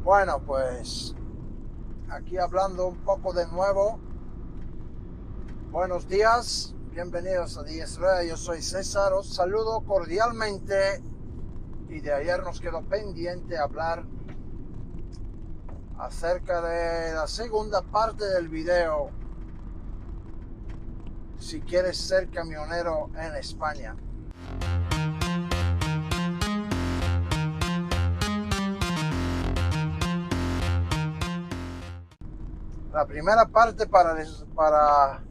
Bueno, pues aquí hablando un poco de nuevo. Buenos días, bienvenidos a Días Rea. Yo soy César, os saludo cordialmente. Y de ayer nos quedó pendiente hablar acerca de la segunda parte del video. Si quieres ser camionero en España. La primera parte para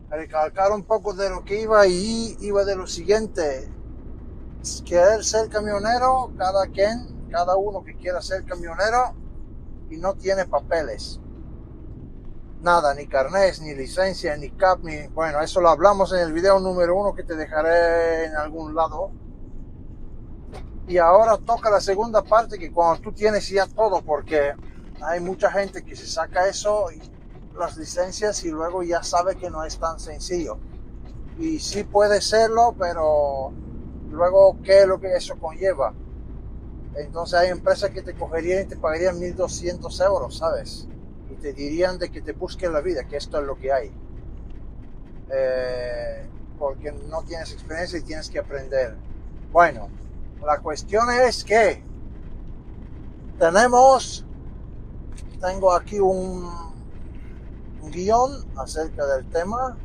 recalcar un poco de lo que iba de lo siguiente. Querer ser camionero, cada uno que quiera ser camionero y no tiene papeles. Nada, ni carnés, ni licencia, ni CAP, ni... Bueno, eso lo hablamos en el video número 1 que te dejaré en algún lado. Y ahora toca la segunda parte, que cuando tú tienes ya todo, porque hay mucha gente que se saca eso, las licencias, y luego ya sabe que no es tan sencillo. Y sí puede serlo, pero luego, ¿qué es lo que eso conlleva? Entonces hay empresas que te cogerían y te pagarían 1.200 euros, ¿sabes? Y te dirían de que te busquen la vida, que esto es lo que hay. Porque no tienes experiencia y tienes que aprender. Bueno, la cuestión es que tengo aquí un guión acerca del tema.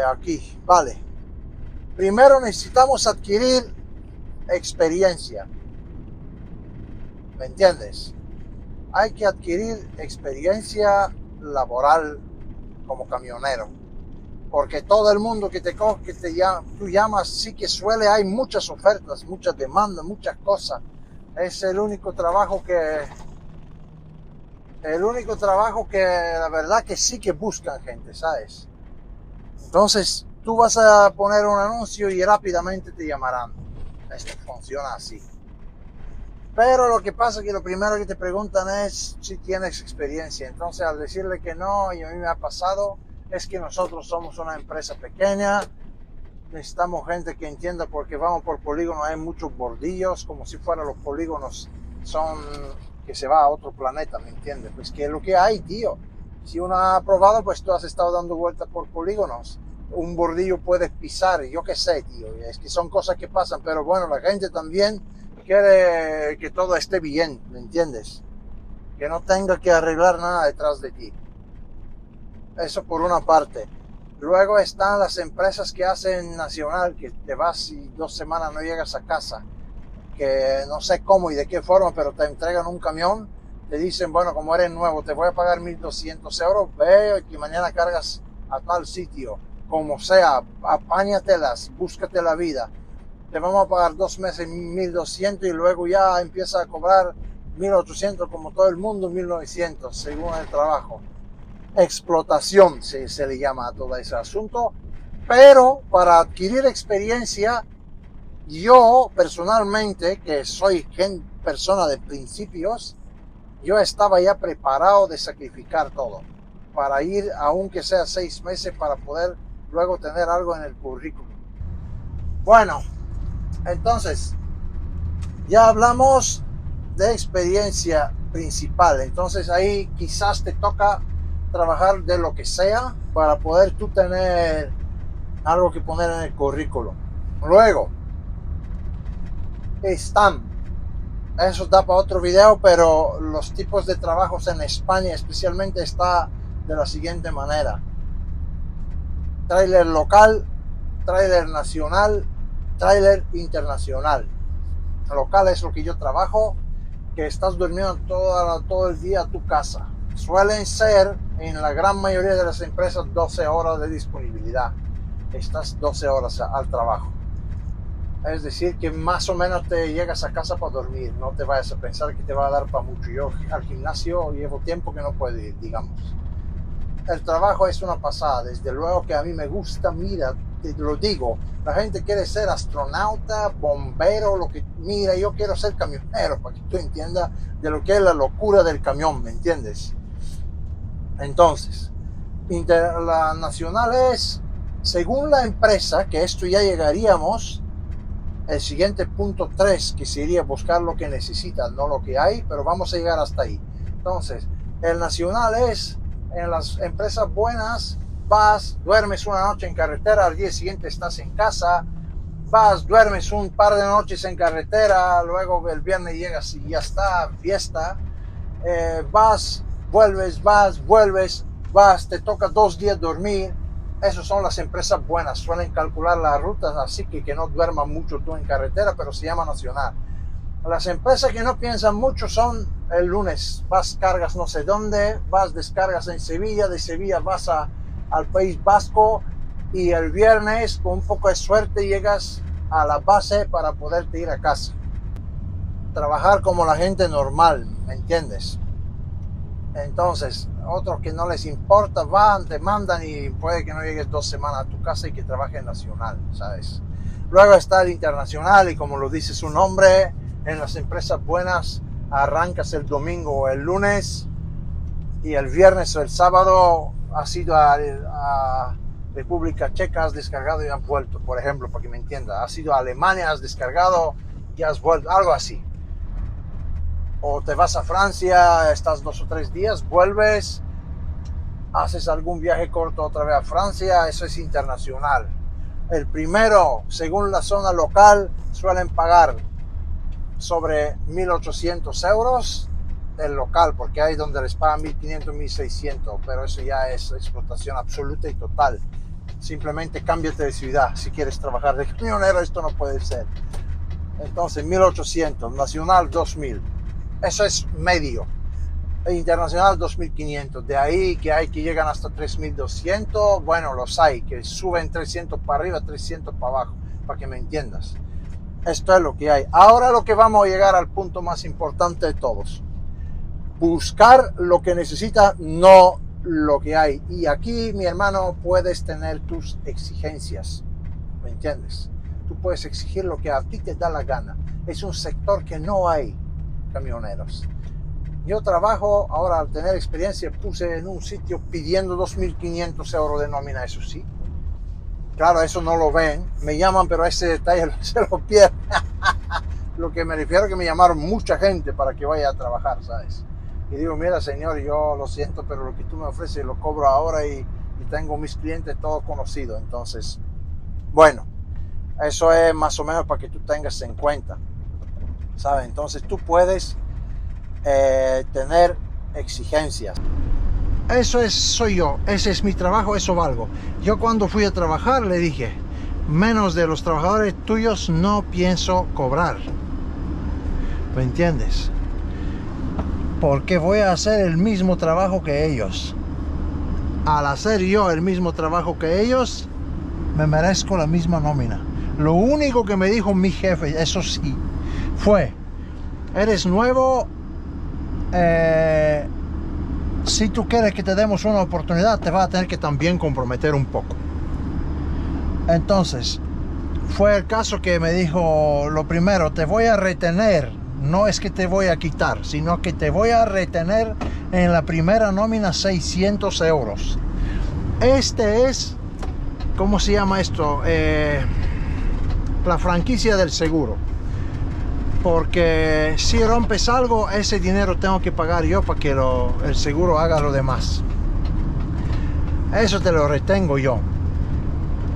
Aquí, vale. Primero necesitamos adquirir experiencia. ¿Me entiendes? Hay que adquirir experiencia laboral como camionero. Porque todo el mundo que tú llamas, sí que hay muchas ofertas, muchas demandas, muchas cosas. Es el único trabajo que la verdad que sí que buscan gente, ¿sabes? Entonces, tú vas a poner un anuncio y rápidamente te llamarán. Esto funciona así. Pero lo que pasa es que lo primero que te preguntan es si tienes experiencia. Entonces, al decirle que no, y a mí me ha pasado, es que nosotros somos una empresa pequeña, necesitamos gente que entienda porque vamos por polígono, hay muchos bordillos, como si fueran los polígonos son que se va a otro planeta, ¿me entiendes? Pues que es lo que hay, tío. Si uno ha probado, pues tú has estado dando vueltas por polígonos. Un bordillo puedes pisar, yo qué sé, tío. Es que son cosas que pasan, pero bueno, la gente también quiere que todo esté bien, ¿me entiendes? Que no tenga que arreglar nada detrás de ti. Eso por una parte. Luego están las empresas que hacen nacional, que te vas y 2 semanas no llegas a casa. Que no sé cómo y de qué forma, pero te entregan un camión, te dicen, bueno, como eres nuevo, te voy a pagar 1.200 euros, ve y mañana cargas a tal sitio, como sea, apáñatelas, búscate la vida. Te vamos a pagar 2 meses 1.200 y luego ya empieza a cobrar 1.800 como todo el mundo, 1.900 según el trabajo. Explotación se le llama a todo ese asunto, pero para adquirir experiencia, yo personalmente, que soy persona de principios, yo estaba ya preparado de sacrificar todo para ir, aunque sea 6 meses, para poder luego tener algo en el currículum. Bueno, entonces ya hablamos de experiencia principal. Entonces ahí quizás te toca trabajar de lo que sea para poder tú tener algo que poner en el currículum. Luego eso da para otro video, pero los tipos de trabajos en España especialmente está de la siguiente manera: tráiler local, tráiler nacional, tráiler internacional. Local es lo que yo trabajo, que estás durmiendo todo el día a tu casa. Suelen ser, en la gran mayoría de las empresas, 12 horas de disponibilidad. Estás 12 horas al trabajo. Es decir, que más o menos te llegas a casa para dormir. No te vayas a pensar que te va a dar para mucho. Yo al gimnasio llevo tiempo que no puedo ir, digamos. El trabajo es una pasada. Desde luego que a mí me gusta, mira, te lo digo. La gente quiere ser astronauta, bombero, mira, yo quiero ser camionero, para que tú entiendas de lo que es la locura del camión, ¿me entiendes? Entonces, la nacional es, según la empresa, que esto ya llegaríamos, El siguiente punto 3, que sería buscar lo que necesitas, no lo que hay, pero vamos a llegar hasta ahí. Entonces, el nacional es, en las empresas buenas, vas, duermes una noche en carretera, al día siguiente estás en casa, vas, duermes un par de noches en carretera, luego el viernes llegas y ya está, fiesta, vas, vuelves, te toca 2 días dormir. Esas son las empresas buenas, suelen calcular las rutas así que no duermas mucho tú en carretera, pero se llama nacional. Las empresas que no piensan mucho son el lunes, vas, cargas no sé dónde, vas, descargas en Sevilla, de Sevilla vas al País Vasco y el viernes con un poco de suerte llegas a la base para poderte ir a casa. Trabajar como la gente normal, ¿me entiendes? Entonces, otros que no les importa, van, te mandan y puede que no llegues 2 semanas a tu casa y que trabajes nacional, ¿sabes? Luego está el internacional y como lo dice su nombre, en las empresas buenas arrancas el domingo o el lunes y el viernes o el sábado has ido a República Checa, has descargado y has vuelto, por ejemplo, para que me entienda. Has ido a Alemania, has descargado y has vuelto, algo así. O te vas a Francia, estás 2 o 3 días, vuelves, haces algún viaje corto otra vez a Francia, eso es internacional. El primero, según la zona local, suelen pagar sobre 1.800 euros el local, porque hay donde les pagan 1.500, 1.600, pero eso ya es explotación absoluta y total. Simplemente cámbiate de ciudad si quieres trabajar de camionero, esto no puede ser. Entonces 1.800, nacional 2.000. Eso es medio. Internacional 2.500. De ahí que hay que llegan hasta 3.200. Bueno, los hay que suben 300 para arriba, 300 para abajo, para que me entiendas. Esto es lo que hay. Ahora lo que vamos a llegar al punto más importante de todos. Buscar lo que necesitas, no lo que hay. Y aquí, mi hermano, puedes tener tus exigencias. ¿Me entiendes? Tú puedes exigir lo que a ti te da la gana. Es un sector que no hay camioneros. Yo trabajo, ahora al tener experiencia, puse en un sitio pidiendo 2.500 euros de nómina, eso sí. Claro, eso no lo ven, me llaman, pero ese detalle se lo pierden. Lo que me refiero es que me llamaron mucha gente para que vaya a trabajar, ¿sabes? Y digo, mira señor, yo lo siento, pero lo que tú me ofreces lo cobro ahora y tengo mis clientes todos conocidos. Entonces, bueno, eso es más o menos para que tú tengas en cuenta, ¿sabes? Entonces tú puedes tener exigencias. Eso soy yo, ese es mi trabajo, eso valgo. Yo cuando fui a trabajar le dije, menos de los trabajadores tuyos no pienso cobrar. ¿Me entiendes? Porque voy a hacer el mismo trabajo que ellos. Al hacer yo el mismo trabajo que ellos, me merezco la misma nómina. Lo único que me dijo mi jefe, eso sí, fue, eres nuevo, si tú quieres que te demos una oportunidad, te vas a tener que también comprometer un poco. Entonces, fue el caso que me dijo, lo primero, te voy a retener, no es que te voy a quitar, sino que te voy a retener en la primera nómina 600 euros. Este es, ¿cómo se llama esto? La franquicia del seguro. Porque si rompes algo, ese dinero tengo que pagar yo para que el seguro haga lo demás. Eso te lo retengo yo.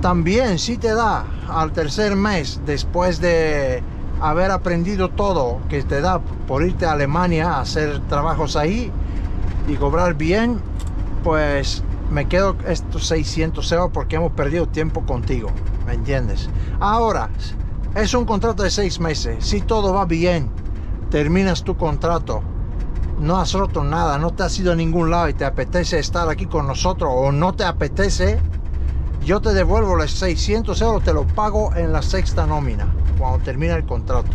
También si te da al tercer mes, después de haber aprendido todo que te da por irte a Alemania a hacer trabajos ahí y cobrar bien, pues me quedo estos 600 euros porque hemos perdido tiempo contigo, ¿me entiendes? Ahora, es un contrato de 6 meses. Si todo va bien, terminas tu contrato, no has roto nada, no te has ido a ningún lado y te apetece estar aquí con nosotros o no te apetece, yo te devuelvo los 600 euros, te lo pago en la 6ª nómina, cuando termine el contrato.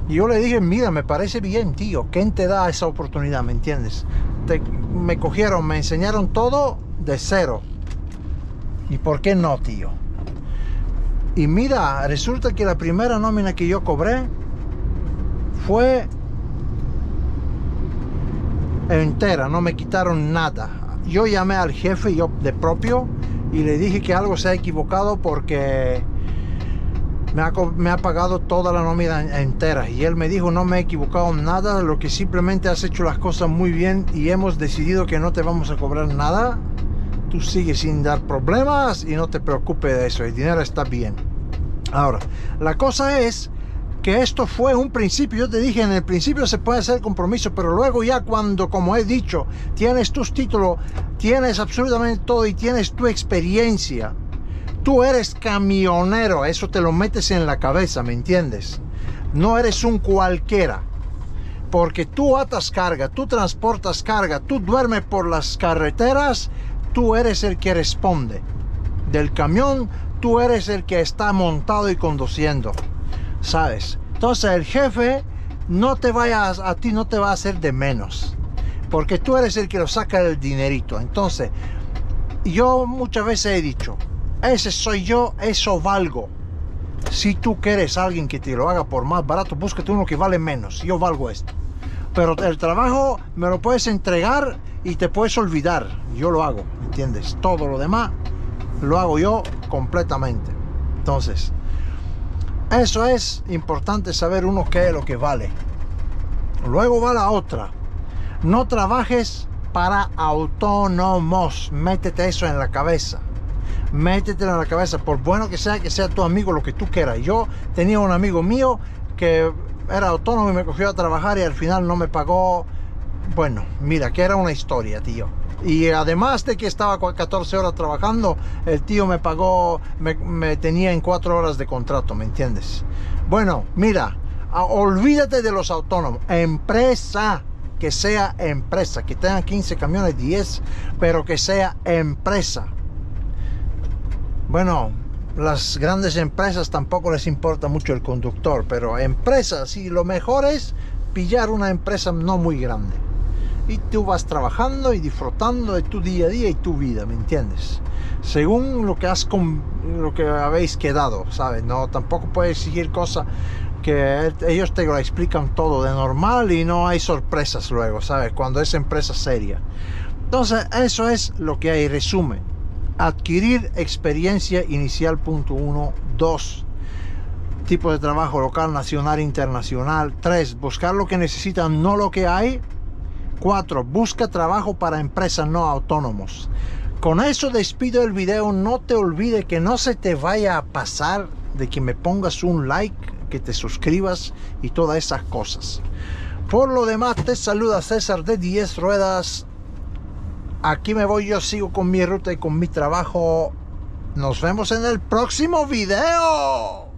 Y yo le dije, mira, me parece bien, tío, ¿quién te da esa oportunidad? ¿Me entiendes? Me cogieron, me enseñaron todo de cero. ¿Y por qué no, tío? Y mira, resulta que la primera nómina que yo cobré fue entera, no me quitaron nada. Yo llamé al jefe, yo de propio, y le dije que algo se ha equivocado porque me ha pagado toda la nómina entera. Y él me dijo, no me he equivocado en nada, lo que simplemente has hecho las cosas muy bien y hemos decidido que no te vamos a cobrar nada. Tú sigues sin dar problemas y no te preocupes de eso, el dinero está bien. Ahora, la cosa es que esto fue un principio. Yo te dije, en el principio se puede hacer compromiso, pero luego ya cuando, como he dicho, tienes tus títulos, tienes absolutamente todo y tienes tu experiencia, tú eres camionero, eso te lo metes en la cabeza, ¿me entiendes? No eres un cualquiera, porque tú atas carga, tú transportas carga, tú duermes por las carreteras, tú eres el que responde. Del camión, tú eres el que está montado y conduciendo, ¿sabes? Entonces el jefe a ti no te va a hacer de menos, porque tú eres el que lo saca el dinerito. Entonces, yo muchas veces he dicho, ese soy yo, eso valgo. Si tú quieres a alguien que te lo haga por más barato, búscate uno que vale menos. Yo valgo esto. Pero el trabajo me lo puedes entregar y te puedes olvidar. Yo lo hago, ¿entiendes? Todo lo demás lo hago yo completamente. Entonces, eso es importante saber uno qué es lo que vale. Luego va la otra. No trabajes para autónomos. Métete eso en la cabeza. Métetelo en la cabeza, por bueno que sea tu amigo, lo que tú quieras. Yo tenía un amigo mío que era autónomo y me cogió a trabajar y al final no me pagó. Bueno, mira, que era una historia, tío. Y además de que estaba 14 horas trabajando, el tío me pagó, me tenía en 4 horas de contrato, ¿me entiendes? Bueno, mira, olvídate de los autónomos. Empresa, que sea empresa, que tengan 15 camiones, 10, pero que sea empresa. Bueno, las grandes empresas tampoco les importa mucho el conductor, pero empresas, sí, lo mejor es pillar una empresa no muy grande. Y tú vas trabajando y disfrutando de tu día a día y tu vida, ¿me entiendes? Según lo que habéis quedado, ¿sabes? No, tampoco puedes seguir cosas que ellos te lo explican todo de normal y no hay sorpresas luego, ¿sabes? Cuando es empresa seria. Entonces, eso es lo que hay, resumen. Adquirir experiencia inicial, punto 1. 2, tipo de trabajo local, nacional, internacional. 3, buscar lo que necesitan, no lo que hay. 4, busca trabajo para empresas no autónomos. Con eso despido el video. No te olvides que no se te vaya a pasar de que me pongas un like, que te suscribas y todas esas cosas. Por lo demás, te saluda César de 10 Ruedas. Aquí me voy, yo sigo con mi ruta y con mi trabajo. Nos vemos en el próximo video.